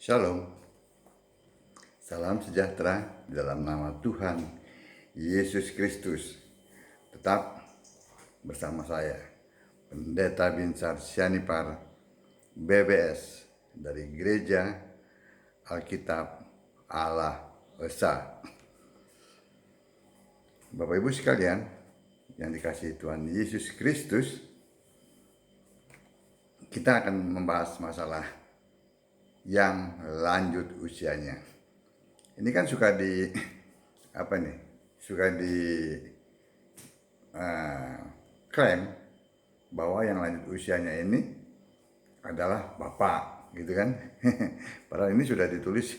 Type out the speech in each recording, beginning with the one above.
Shalom, salam sejahtera dalam nama Tuhan Yesus Kristus. Tetap bersama saya, Pendeta Binsar Sianipar, BBS dari Gereja Alkitab Allah Esa. Bapak Ibu sekalian yang dikasihi Tuhan Yesus Kristus, kita akan membahas masalah yang lanjut usianya. Ini kan suka di klaim bahwa yang lanjut usianya ini adalah bapak, gitu kan? Padahal ini sudah ditulis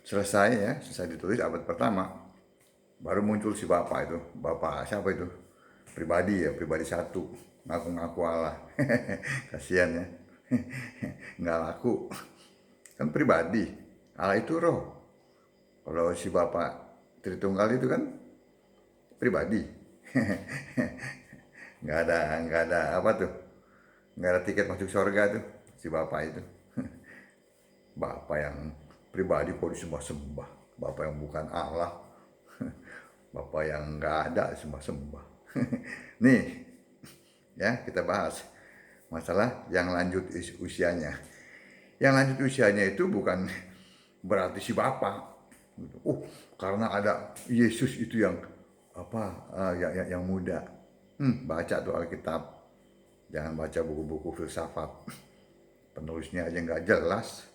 selesai ditulis abad pertama. Baru muncul si bapak itu, bapak siapa itu? Pribadi satu, ngaku-ngaku Allah. Kasihan ya. Nggak laku, kan pribadi. Allah itu roh. Kalau si bapak Tritunggal itu kan pribadi. nggak ada apa tuh, nggak ada tiket masuk surga tuh si bapak itu. Bapak yang pribadi kok disembah-sembah, bapak yang bukan Allah. Bapak yang nggak ada disembah-sembah. Nih ya, kita bahas masalah yang lanjut usianya. Yang lanjut usianya itu bukan berarti si bapak. Karena ada Yesus itu yang yang muda. Baca tuh Alkitab. Jangan baca buku-buku filsafat. Penulisnya aja nggak jelas.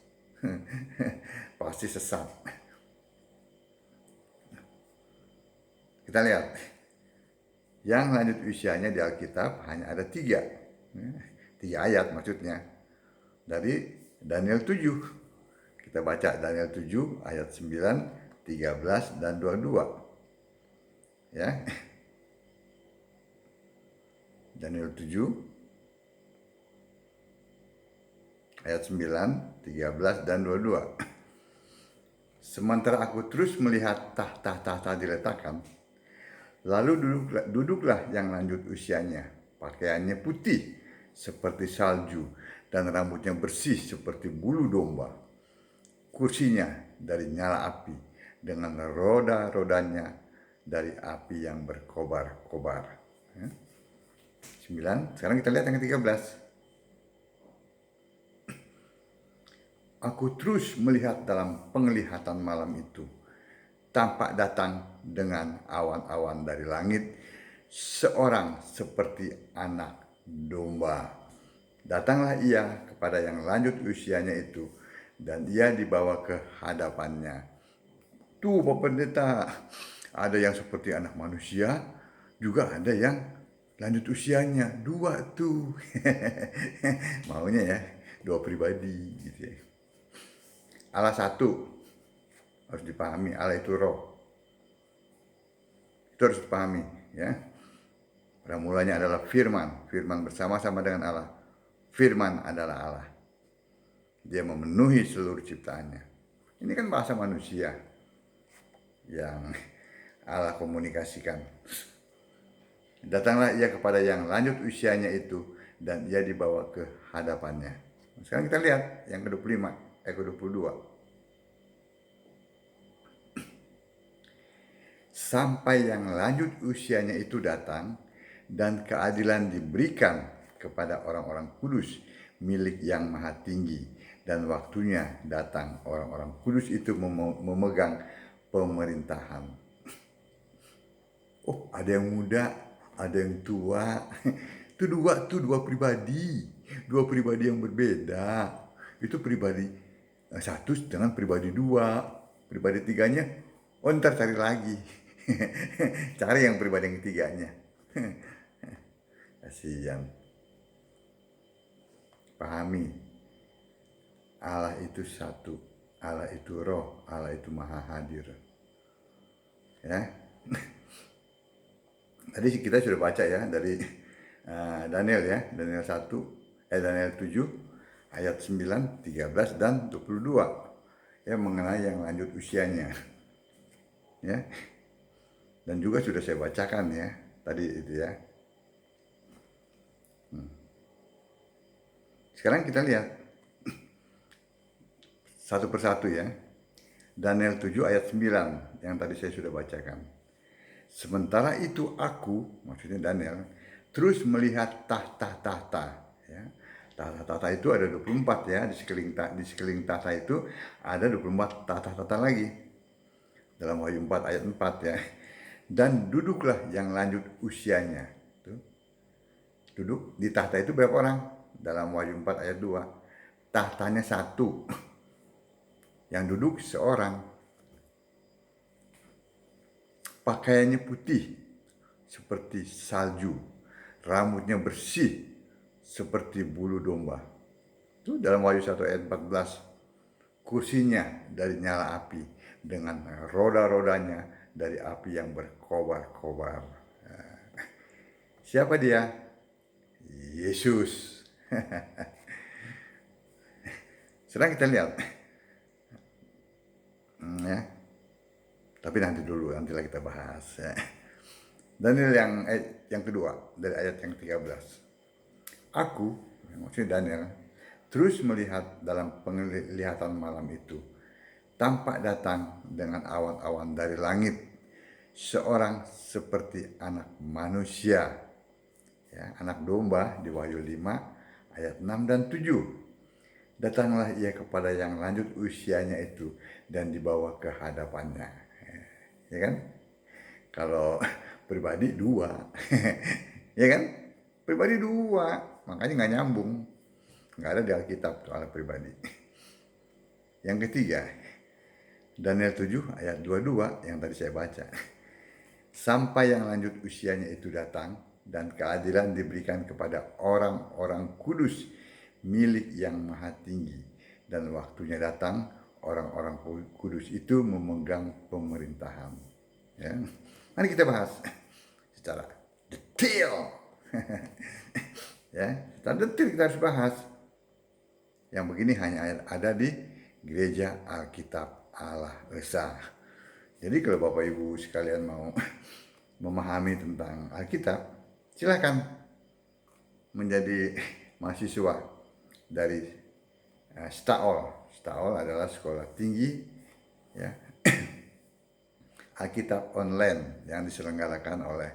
Pasti sesat. Kita lihat. Yang lanjut usianya di Alkitab hanya ada 3 ayat maksudnya, dari Daniel 7. Kita baca Daniel 7 ayat 9, 13 dan 22 ya. Daniel 7 ayat 9, 13 dan 22. Sementara aku terus melihat tahta-tahta diletakkan, lalu duduklah yang lanjut usianya. Pakaiannya putih seperti salju dan rambutnya bersih seperti bulu domba. Kursinya dari nyala api dengan roda-rodanya dari api yang berkobar-kobar. 9. Sekarang kita lihat yang ke-13. Aku terus melihat dalam penglihatan malam itu. Tampak datang dengan awan-awan dari langit seorang seperti anak domba. Datanglah ia kepada yang lanjut usianya itu, dan ia dibawa ke hadapannya. Tuh Bapak Pendeta, ada yang seperti anak manusia, juga ada yang lanjut usianya. 2 tuh. Maunya ya, 2 pribadi gitu ya. Allah satu, harus dipahami, Allah itu roh. Itu harus dipahami ya. Pada mulanya adalah firman bersama-sama dengan Allah. Firman adalah Allah. Dia memenuhi seluruh ciptaannya. Ini kan bahasa manusia yang Allah komunikasikan. Datanglah ia kepada yang lanjut usianya itu, dan ia dibawa ke hadapannya. Sekarang kita lihat yang ke-25, ke-22. Sampai yang lanjut usianya itu datang, dan keadilan diberikan kepada orang-orang kudus milik yang maha tinggi, dan waktunya datang orang-orang kudus itu memegang pemerintahan. Ada yang muda, ada yang tua. Itu dua pribadi yang berbeda. Itu pribadi satu dengan pribadi 2. Pribadi 3-nya ntar cari lagi. Cari yang pribadi yang 3-nya. Kasihan. Pahami, Allah itu satu, Allah itu roh, Allah itu maha hadir. Ya. Tadi kita sudah baca ya dari Daniel ya, Daniel 7 ayat 9, 13 dan 22 ya, mengenai yang lanjut usianya. Ya. Dan juga sudah saya bacakan ya tadi itu ya. Sekarang kita lihat satu persatu ya. Daniel 7 ayat 9 yang tadi saya sudah bacakan. Sementara itu aku, maksudnya Daniel, terus melihat tahta-tahta. Ya. Tahta-tahta itu ada 24 ya, di sekeliling tahta itu ada 24 tahta-tahta lagi. Dalam Wahyu 4 ayat 4 ya. Dan duduklah yang lanjut usianya. Tuh. Duduk di tahta itu berapa orang? Dalam Wahyu 4 ayat 2. Tahtanya satu. Yang duduk seorang. Pakaiannya putih seperti salju. Rambutnya bersih seperti bulu domba. Itu dalam Wahyu 1 ayat 14. Kursinya dari nyala api dengan roda-rodanya dari api yang berkobar-kobar. Siapa dia? Yesus. Sekarang kita lihat. Ya. Tapi nanti dulu, nantilah kita bahas. Ya. Daniel yang kedua, dari ayat yang 13. Aku, maksudnya Daniel, terus melihat dalam penglihatan malam itu, tampak datang dengan awan-awan dari langit, seorang seperti anak manusia, ya, anak domba di Wahyu 5 ayat 6 dan 7. Datanglah ia kepada yang lanjut usianya itu dan dibawa ke hadapannya. Ya kan? Kalau pribadi dua, ya kan? Pribadi dua, makanya nggak nyambung. Nggak ada di Alkitab soal pribadi. Yang ketiga, Daniel 7 ayat 22 yang tadi saya baca. Sampai yang lanjut usianya itu datang dan keadilan diberikan kepada orang-orang kudus milik yang maha tinggi. Dan waktunya datang, orang-orang kudus itu memegang pemerintahan. Ya. Mari kita bahas secara detail. Ya, secara detail kita harus bahas. Yang begini hanya ada di Gereja Alkitab Allah Esa. Jadi kalau Bapak Ibu sekalian mau memahami tentang Alkitab, silakan menjadi mahasiswa dari STAOL. STAOL adalah sekolah tinggi ya, Alkitab online yang diselenggarakan oleh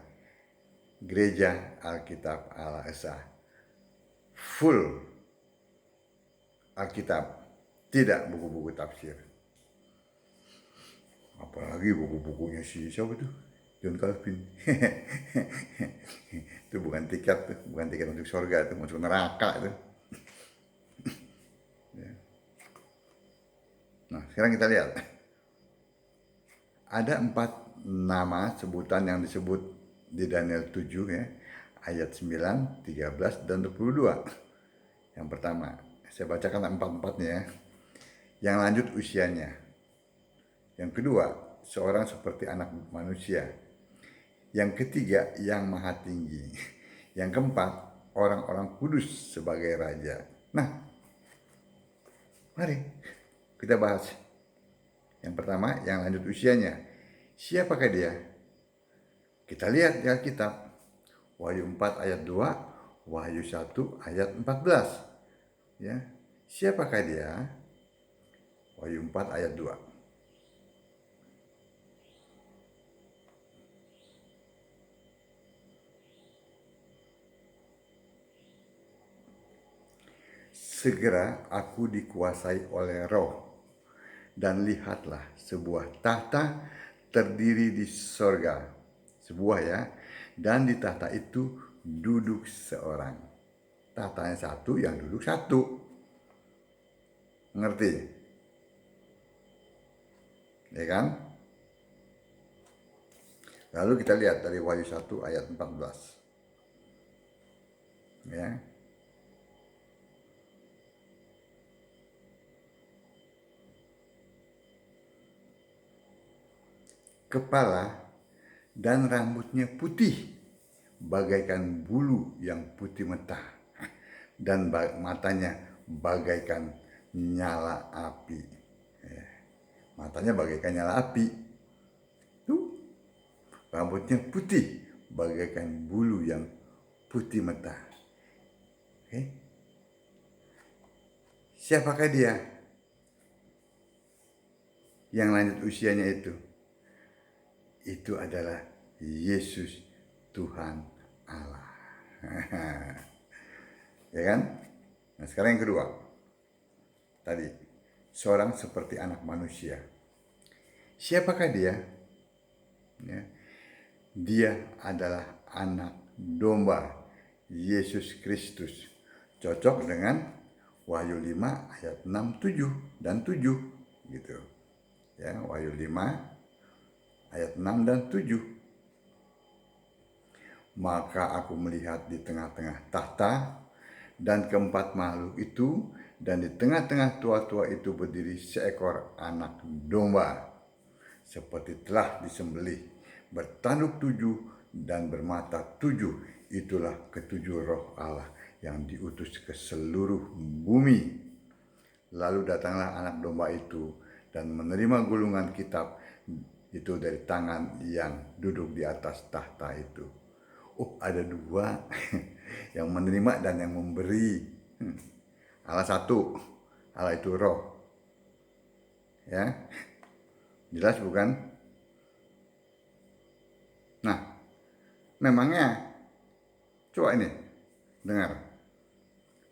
Gereja Alkitab Allah Esa. Full Alkitab, tidak buku-buku tafsir. Apalagi buku-bukunya siapa tuh? John Calvin. Itu bukan tiket untuk surga, itu masuk neraka itu. Nah, sekarang kita lihat. Ada 4 nama sebutan yang disebut di Daniel 7 ya, ayat 9, 13, dan 22. Yang pertama, saya bacakan 4-4-nya ya. Yang lanjut usianya. Yang kedua, seorang seperti anak manusia. Yang ketiga, yang maha tinggi. Yang keempat, orang-orang kudus sebagai raja. Nah, mari kita bahas. Yang pertama, yang lanjut usianya. Siapakah dia? Kita lihat di Alkitab. Wahyu 4 ayat 2, Wahyu 1 ayat 14. Ya. Siapakah dia? Wahyu 4 ayat 2. Segera aku dikuasai oleh Roh, dan lihatlah sebuah tahta terdiri di sorga. Sebuah ya. Dan di tahta itu duduk seorang. Tahtanya satu, yang duduk satu. Ngerti? Ya kan? Lalu kita lihat dari Wahyu 1 ayat 14. Ya. Kepala dan rambutnya putih bagaikan bulu yang putih mentah, dan matanya bagaikan nyala api. Matanya bagaikan nyala api. Tuh, rambutnya putih bagaikan bulu yang putih mentah. Siapakah dia? yang lanjut usianya itu adalah Yesus Tuhan Allah. Ya kan? Nah, sekarang yang kedua. Tadi, seorang seperti anak manusia. Siapakah dia? Ya, dia adalah anak domba Yesus Kristus. Cocok dengan Wahyu 5 ayat 6, 7 dan 7 gitu. Ya, Wahyu 5 ayat 6 dan 7. Maka aku melihat di tengah-tengah tahta dan keempat makhluk itu, dan di tengah-tengah tua-tua itu berdiri seekor anak domba, seperti telah disembelih, bertanduk 7 dan bermata 7. Itulah ketujuh roh Allah yang diutus ke seluruh bumi. Lalu datanglah anak domba itu dan menerima gulungan kitab itu dari tangan yang duduk di atas tahta itu. Oh, ada dua, yang menerima dan yang memberi. Allah satu, Allah itu roh. Ya, jelas bukan? Nah, memangnya, coba ini, dengar.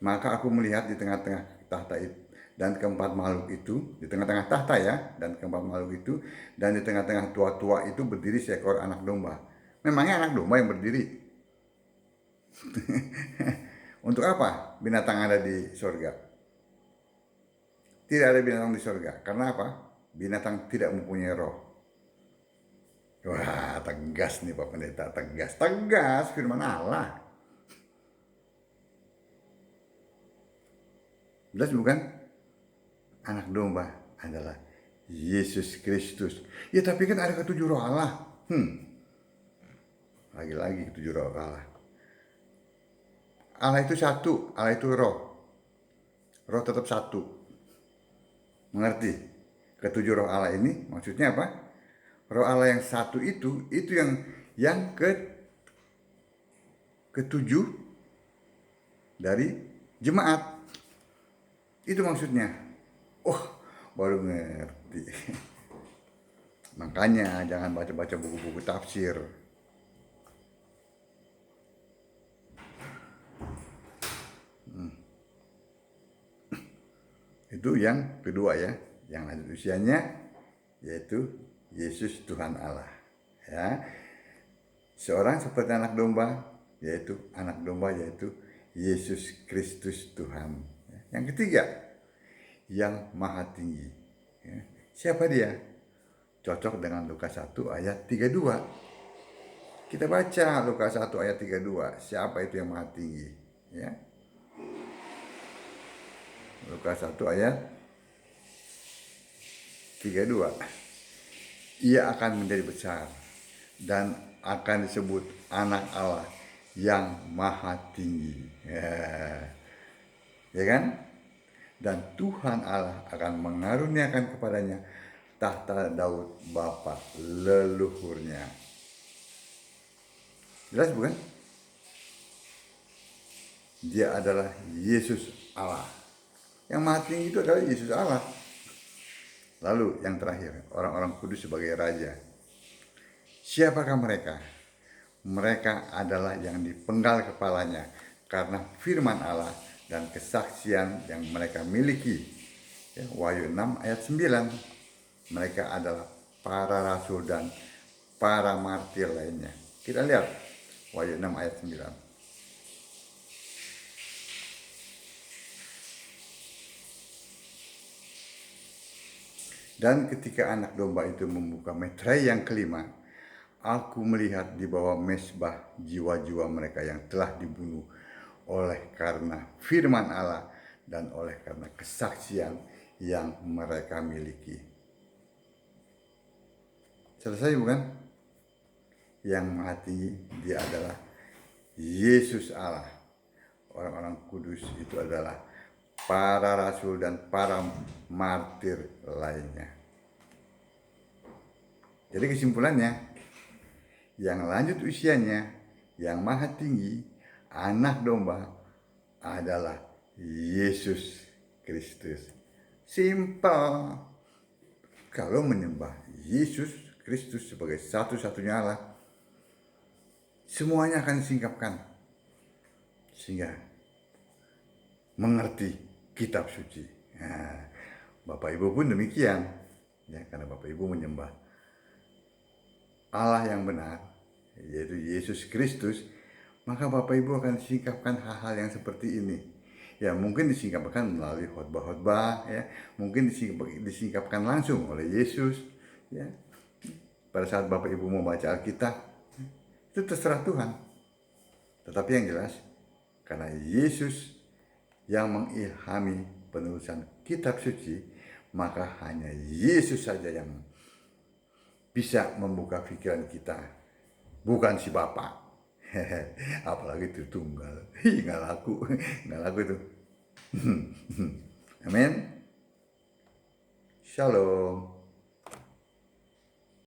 Maka aku melihat di tengah-tengah tahta itu dan keempat makhluk itu, di tengah-tengah tahta ya, dan keempat makhluk itu, dan di tengah-tengah tua-tua itu berdiri seekor anak domba. Memangnya anak domba yang berdiri? Untuk apa binatang ada di surga? Tidak ada binatang di surga. Karena apa? Binatang tidak mempunyai roh. Wah, tegas nih Pak Pendeta, tegas. Tegas firman Allah. Jelas bukan? Anak domba adalah Yesus Kristus. Ya tapi kan ada ketujuh roh Allah. Lagi-lagi ketujuh roh Allah. Allah itu satu, Allah itu roh. Roh tetap satu. Mengerti? Ketujuh roh Allah ini maksudnya apa? Roh Allah yang satu itu yang ketujuh dari jemaat. Itu maksudnya. Oh, baru ngerti. Makanya jangan baca-baca buku-buku tafsir. Itu yang kedua ya, yang lanjut usianya yaitu Yesus Tuhan Allah. Ya, seorang seperti anak domba yaitu Yesus Kristus Tuhan. Yang ketiga, yang maha tinggi. Ya, siapa dia? Cocok dengan Lukas 1 ayat 32. Kita baca Lukas 1 ayat 32. Siapa itu yang maha tinggi? Ya. Lukas 1 ayat 32. Ia akan menjadi besar dan akan disebut anak Allah yang maha tinggi. Ya kan? Dan Tuhan Allah akan mengaruniakan kepadanya tahta Daud bapa leluhurnya. Jelas bukan? Dia adalah Yesus Allah. Yang maha tinggi itu adalah Yesus Allah. Lalu yang terakhir, orang-orang kudus sebagai raja. Siapakah mereka? Mereka adalah yang dipenggal kepalanya karena firman Allah dan kesaksian yang mereka miliki. Ya, Wahyu 6 ayat 9. Mereka adalah para rasul dan para martir lainnya. Kita lihat Wahyu 6 ayat 9. Dan ketika anak domba itu membuka meterai yang kelima, aku melihat di bawah mezbah jiwa-jiwa mereka yang telah dibunuh oleh karena firman Allah dan oleh karena kesaksian yang mereka miliki. Selesai bukan? Yang maha tinggi dia adalah Yesus Allah. Orang-orang kudus itu adalah para rasul dan para martir lainnya. Jadi kesimpulannya, yang lanjut usianya, yang maha tinggi, anak domba adalah Yesus Kristus. Simple. kalau menyembah Yesus Kristus sebagai satu-satunya Allah, semuanya akan disingkapkan sehingga mengerti kitab suci. Nah, Bapak Ibu pun demikian, ya, karena Bapak Ibu menyembah Allah yang benar, yaitu Yesus Kristus, maka Bapak Ibu akan disingkapkan hal-hal yang seperti ini. Ya, mungkin disingkapkan melalui khotbah-khotbah, ya, mungkin disingkapkan langsung oleh Yesus, ya. Pada saat Bapak Ibu mau baca Alkitab, itu terserah Tuhan. Tetapi yang jelas, karena Yesus yang mengilhami penulisan kitab suci, maka hanya Yesus saja yang bisa membuka pikiran kita, bukan si Bapak. Apalagi itu tunggal, nggak laku, nggak laku itu. Amin. Shalom.